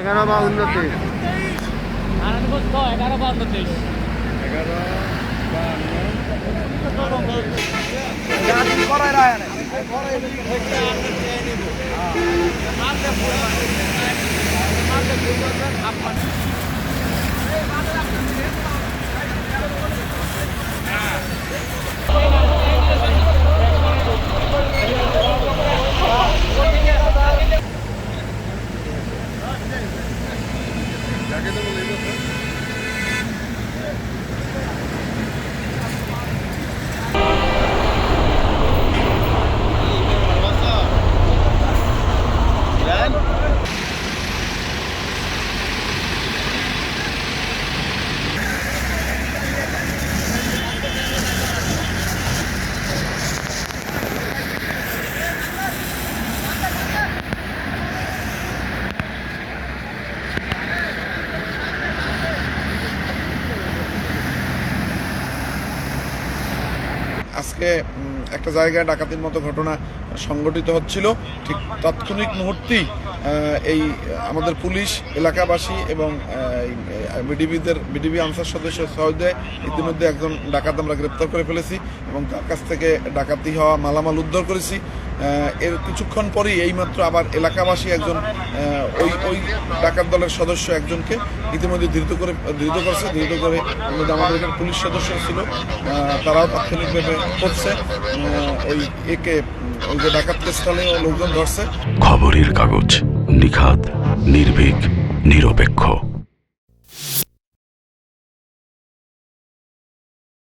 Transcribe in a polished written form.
11-52-23 11-52-23 আজকে একটা জায়গায় ডাকাতির মতো ঘটনা সংঘটিত হচ্ছিল। ঠিক তাৎক্ষণিক মুহূর্তেই এই আমাদের পুলিশ, এলাকাবাসী এবং বিডিবি আনসার সদস্য সহজে ইতিমধ্যে একজন ডাকাত আমরা গ্রেপ্তার করে ফেলেছি এবং তার কাছ থেকে ডাকাতি হওয়া মালামাল উদ্ধার করেছি। এর কিছুক্ষণ পরেই এইমাত্র আবার এলাকাবাসী একজন ওই ডাকাত দলের সদস্য একজনকে ইতিমধ্যে ধৃত করে আমাদের এখানে পুলিশ সদস্য ছিল, তারাও তাৎক্ষণিকভাবে করছে ওই যে ডাকাত স্থলে লোকজন ধরছে। খবরের কাগজ, নিখাত, নির্ভীক, নিরপেক্ষ।